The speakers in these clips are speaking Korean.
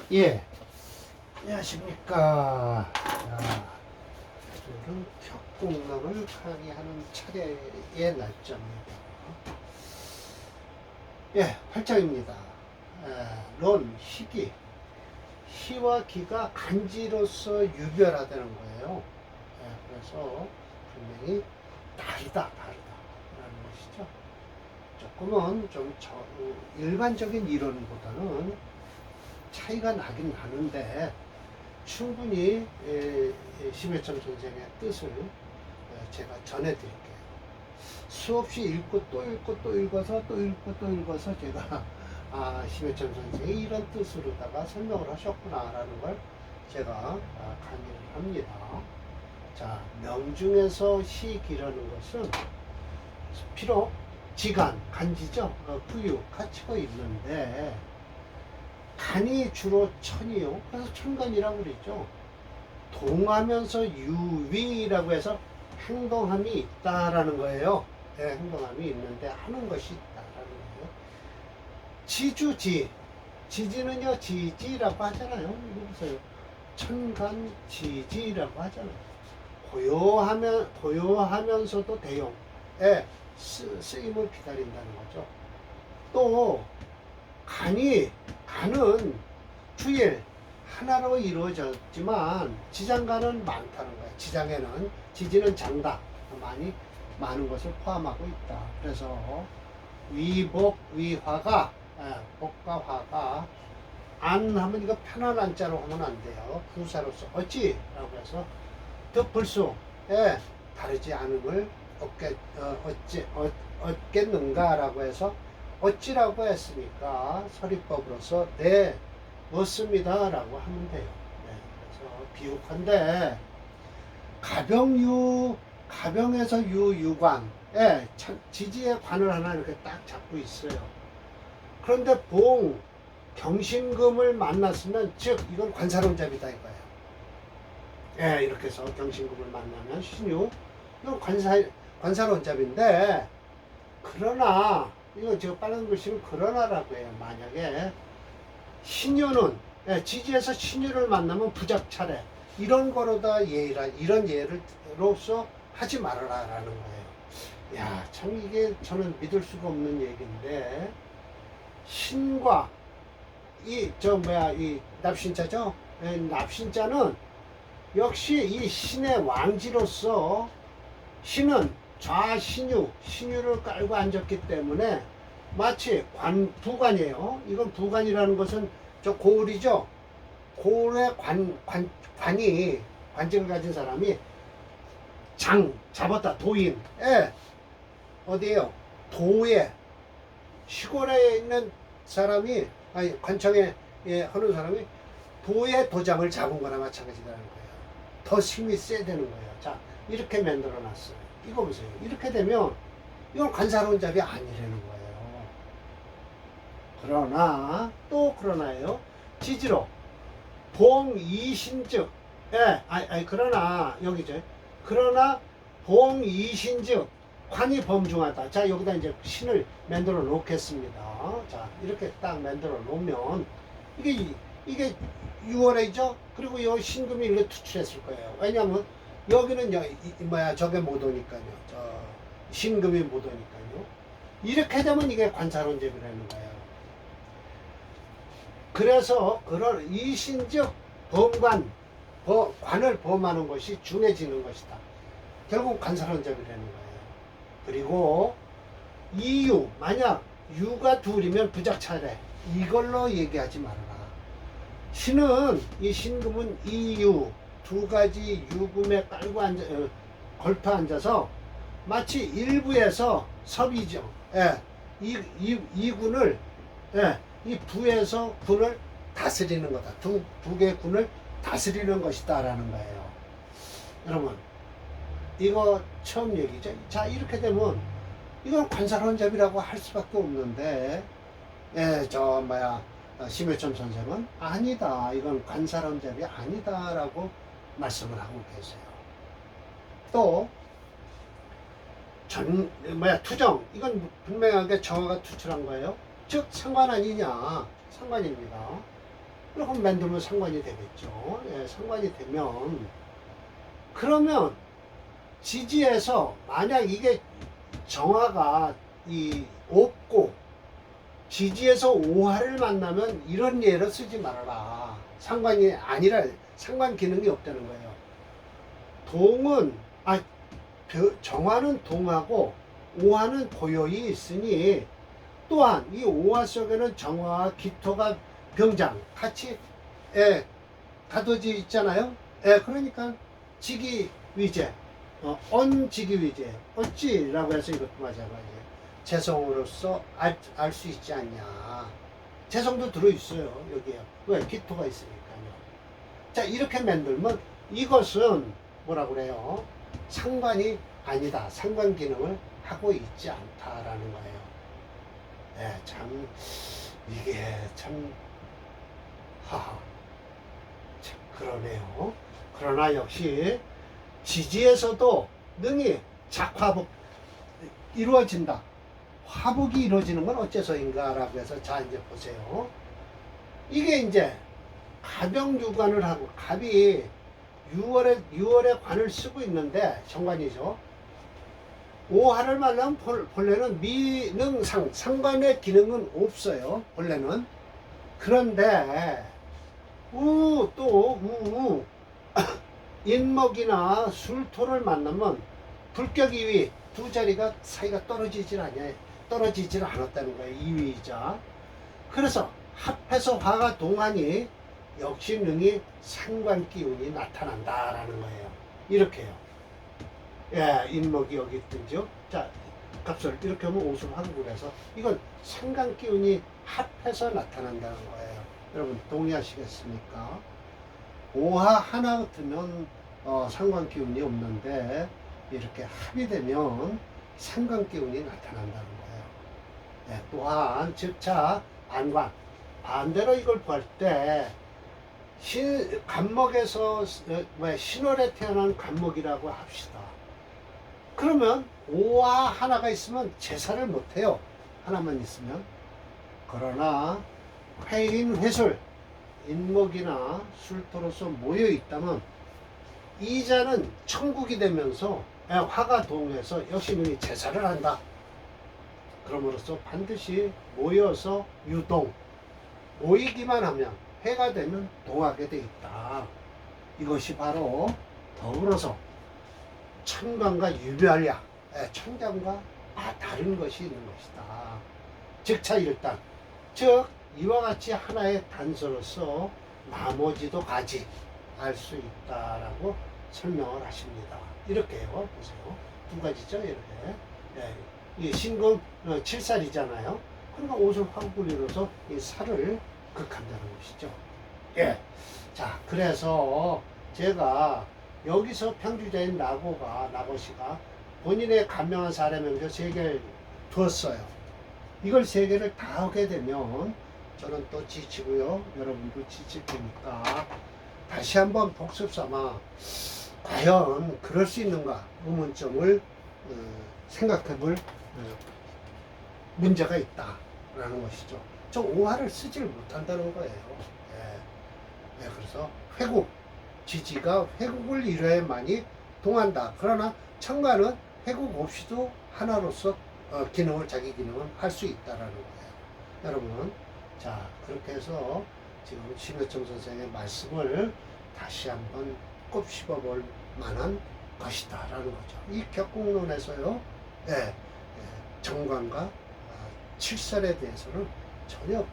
예, 안녕하십니까. 오늘은 격공론을 강의하는 차례의 날짜입니다. 예, 8장입니다. 론, 희기. 희와 기가 간지로서 유별하다는 거예요. 그래서 분명히 다르다라는 것이죠. 조금은 좀 일반적인 이론보다는 차이가 나긴 나는데 충분히 심해점 선생의 뜻을 제가 전해드릴게요. 수없이 읽고 또 읽고 또 읽어서 또 읽고 또 읽어서 제가 심해점 선생이 이런 뜻으로다가 설명을 하셨구나라는 걸 제가 강의를 합니다. 자, 명중에서 시기라는 것은 비록 지간, 간지죠. 부유, 가치가 있는데 간이 주로 천이요. 그래서 천간이라고 그러죠. 동하면서 유위라고 해서 행동함이 있다라는 거예요. 네, 행동함이 있는데 하는 것이 있다라는 거예요. 지주지. 지지는요, 지지라고 하잖아요. 이거 보세요. 천간지지라고 하잖아요. 고요하면서도 대용에 쓰임을 기다린다는 거죠. 또 간은 주일 하나로 이루어졌지만 지장간은 많다는 거예요. 지지는 장다, 많은 것을 포함하고 있다. 그래서 위복, 위화가, 복과 화가 안 하면 이거 편한 안자로 하면 안 돼요. 부사로서 어찌라고 해서 득불수에 다르지 않음을 얻겠는가라고 해서 어찌라고 했으니까 서리법으로서 네 맞습니다 라고 하면 돼요. 네, 그래서 비유컨대 가병에서 유관 지지의 관을 하나 이렇게 딱 잡고 있어요. 그런데 경신금을 만났으면 즉 이건 관사론잡이다 이거예요. 예, 이렇게 해서 경신금을 만나면 신유 이건 관사론잡인데 그러나 이거 지금 빨간 글씨는 그러나라고 해요. 만약에 신유는 지지에서 신유를 만나면 부작차례 이런 거로다 이런 예로서 하지 말아라라는 거예요. 야, 참 이게 저는 믿을 수가 없는 얘기인데 신과 이 납신자죠. 납신자는 역시 이 신의 왕지로서 신은 신유를 깔고 앉았기 때문에 마치 부관이에요. 이건 부관이라는 것은 저 고을이죠. 고을의 관직을 가진 사람이 잡았다. 도인. 어디에요? 도에, 시골에 있는 사람이, 관청에 하는 사람이 도의 도장을 잡은 거나 마찬가지라는 거예요. 더 힘이 세야 되는 거예요. 자, 이렇게 만들어 놨어요. 이거 보세요. 이렇게 되면 이건 관사론잡이 아니라는 거예요. 그러나예요. 지지로 봉이신즉 그러나 여기죠. 그러나 봉이신즉 관이 범중하다. 자, 여기다 이제 신을 만들어 놓겠습니다. 자, 이렇게 딱 만들어 놓으면 이게 6월이죠. 그리고 이 신금이 이렇게 투출했을 거예요. 왜냐하면 여기는 저게 못 오니까요. 신금이 못 오니까요. 이렇게 되면 이게 관사론잡이라는 거예요. 그래서 그런 이신즉 관을 범하는 것이 중해지는 것이다. 결국 관사론잡이라는 거예요. 그리고 이유, 만약 유가 둘이면 부작차례 이걸로 얘기하지 말아라. 이 신금은 이유 두 가지 유금에 걸터 앉아서 마치 일부에서 섭이죠. 이 군을 이 부에서 군을 다스리는 거다. 두 개의 군을 다스리는 것이다라는 거예요. 여러분, 이거 처음 얘기죠. 자, 이렇게 되면 이건 관사론잡이라고 할 수밖에 없는데, 심해점 선생은 아니다. 이건 관사론잡이 아니다라고 말씀을 하고 계세요. 또 투정, 이건 분명하게 정화가 투출한 거예요. 즉 상관 아니냐, 상관입니다. 이렇게 만들면 상관이 되겠죠. 예, 상관이 되면 그러면 지지에서 만약 이게 정화가 이 없고 지지에서 오화를 만나면 이런 예를 쓰지 말아라. 상관이 아니라 상관 기능이 없다는 거예요. 동은 정화는 동하고 오화는 고요히 있으니 또한 이 오화 속에는 정화와 기토가 병장 같이 가둬져 있잖아요. 그러니까 직이위제, 언직이위제, 어찌라고 해서 이것도 마찬가지예요. 재성으로서 알 수 있지 않냐. 재성도 들어있어요. 여기에. 왜? 기토가 있으니까요. 자, 이렇게 만들면 이것은 뭐라 그래요? 상관이 아니다. 상관 기능을 하고 있지 않다라는 거예요. 참 이게 참 그러네요. 그러나 역시 지지에서도 능히 작화복 이루어진다. 화복이 이루어지는 건 어째서인가라고 해서 자 이제 보세요. 이게 이제 가병유관을 하고 갑이 6월에 관을 쓰고 있는데 정관이죠. 오화를 말하면 본래는 미능상 상관의 기능은 없어요. 본래는. 그런데 또 인목이나 술토를 만나면 불격이위 두 자리가 사이가 떨어지질 않았다는 거예요. 이위이자. 그래서 합해서 화가 동하니 역시 능히 상관 기운이 나타난다라는 거예요. 이렇게요. 인목이 여기 있든지요. 자, 값을 이렇게 하면 오순환국에서 이건 상관 기운이 합해서 나타난다는 거예요. 여러분 동의하시겠습니까? 오화 하나 같으면 상관 기운이 없는데 이렇게 합이 되면 상관 기운이 나타난다는 거예요. 또한 즉차 안관 반대로 이걸 볼 때 간목에서 신월에 태어난 간목이라고 합시다. 그러면 오화 하나가 있으면 제사를 못해요. 하나만 있으면. 그러나 회인 회술 인목이나 술토로서 모여 있다면 이자는 천국이 되면서 화가 동해서 역시 능히 제사를 한다. 그럼으로써 반드시 모여서 유동 모이기만 하면 해가 되면 동하게 돼 있다. 이것이 바로 더불어서 천간과 유별약 천간과 다른 것이 있는 것이다. 즉차일단 즉 이와 같이 하나의 단서로서 나머지도 가지 알 수 있다라고 설명을 하십니다. 이렇게요. 보세요. 두 가지죠. 이렇게. 이 신금 7살이잖아요. 그러니까 옷을 화국을 이뤄서 이 살을 극한다는 것이죠. 자, 그래서 제가 여기서 평주자인 나고씨가 본인의 간명한 사례명조 3개를 두었어요. 이걸 3개를 다 하게 되면 저는 또 지치고요. 여러분도 지칠 테니까 다시 한번 복습 삼아 과연 그럴 수 있는가 의문점을 생각해 볼 문제가 있다라는 것이죠. 저 오화를 쓰지를 못한다는 거예요. 그래서 회국, 지지가 회국을 이뤄야만이 동한다. 그러나 천간은 회국 없이도 하나로서 자기 기능을 할 수 있다라는 거예요. 여러분, 자 그렇게 해서 지금 심여청 선생의 말씀을 다시 한번 곱씹어볼 만한 것이다라는 거죠. 이 격국론에서요, 정관과 칠살에 대해서는 전혀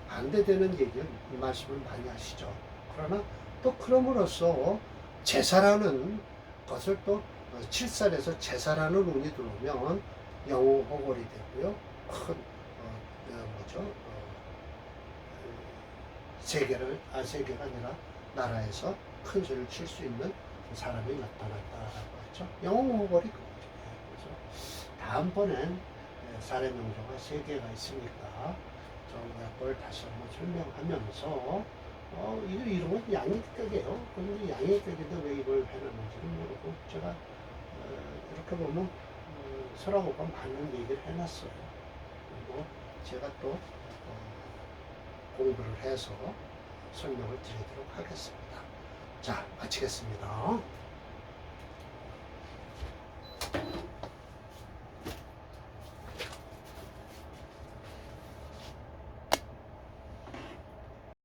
반대되는 얘기를 말씀을 많이 하시죠. 그러나 또 그럼으로써 제사라는 것을 또 칠살에서 제사라는 운이 들어오면 영호호골이 되고요. 큰 세계가 아니라 나라에서 큰 소리를 칠 수 있는 사람이 나타났다라고 했죠. 영호호골이 그거죠. 그래서 다음번엔 사례 명조가 3개가 있으니까 걸 다시 한번 설명하면서 이런 건 양익격이에요. 그런데 양익격인데 왜 이걸 해놨는지는 모르고 제가 이렇게 보면 설하고가 많은 얘기를 해놨어요. 그리고 제가 또 공부를 해서 설명을 드리도록 하겠습니다. 자, 마치겠습니다.